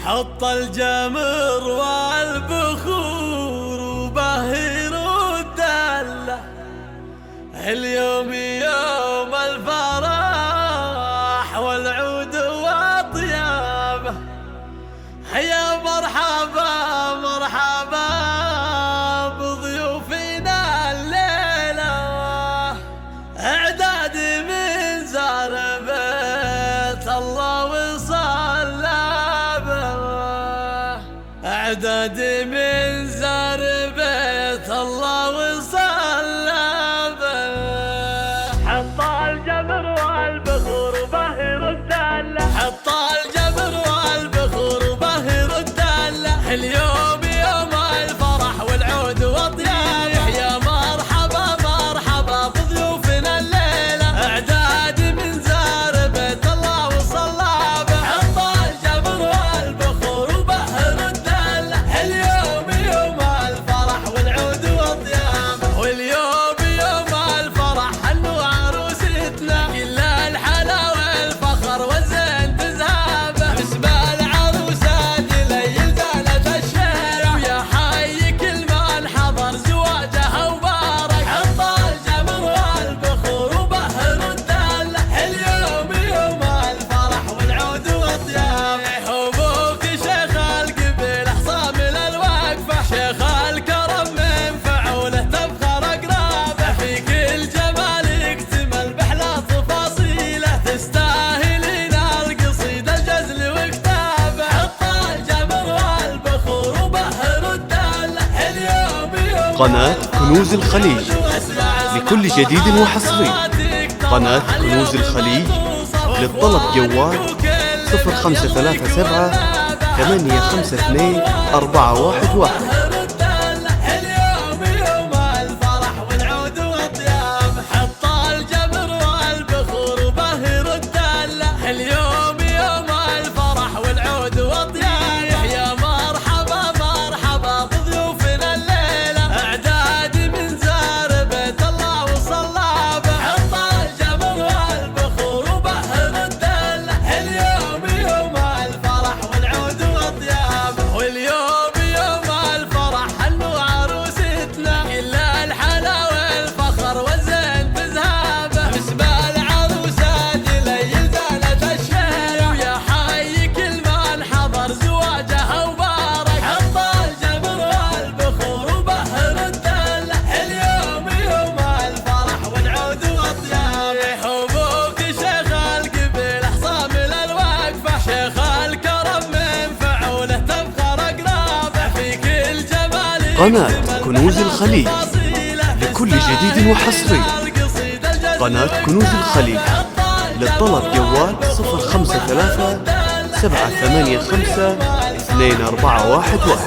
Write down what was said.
حط الجمر والبخور وبهر الدلة، اليوم يوم الفرح والعود وطيابه. يا مرحبا مرحبا بضيوفنا الليلة، اعداد من زار بيت الله وصلى به، اعداد من زار بيت الله وصلى به. حط الجمر والبخور وبهر الدلة، حط الجمر والبخور وبهر الدلة، اليوم يوم الفرح والعود وطيابه. يا مرحبا مرحبا بضيوفنا الليلة، اعداد من زار بيت الله وصلى به. حط الجمر والبخور وبهر الدلة، اليوم يوم الفرح والعود وطيابه. واليوم يوم الفرح حلو عروستنا، كل الحلا والفخر والزين تزهابه. باسم العروسة جليل زالت الشارع، ويا حي كل من حضر زواجها وبارك. حط الجمر والبخور وبهر الدلة، اليوم يوم الفرح والعود وطيابه. حبوك شيخ القبيل حصامل الوقفة، شيخ الكرم من فعوله تفخر اقرابه. في كل جمال يكتمل بحلى تفاصيله، تستاهلين القصيدة الجزل وكتابه. حط الجمر والبخور وبهر الدلة، اليوم يوم قناة كنوز الخليج لكل جديد وحصري. قناة كنوز الخليج للطلب جوال 0537 852 411. اليوم يوم الفرح والعود وطيابه. حط الجمر والبخور وبهر الدلة، اليوم يوم الفرح والعود وطيابه. يا مرحبا مرحبا بضيوفنا الليلة، اعداد من زار بيت الله وصلى به. حط الجمر والبخور وبهر الدلة، اليوم يوم الفرح والعود وطيابه. واليوم يوم الفرح حلو عروستنا، كل الحلا والفخر والزين تزهابه. باسم العروسة جليل زالت الشارع، ويا حي كل من حضر زواجها وبارك. حط الجمر والبخور وبهر الدلة، اليوم يوم الفرح والعود وطيابه. حبوك شيخ القبيل حصامل الوقفة، شيخ الكرم من فعوله تفخر اقرابه. في كل جمال قناة كنوز الخليج لكل جديد وحصري. قناة كنوز الخليج للطلب جوال 053 785 2411.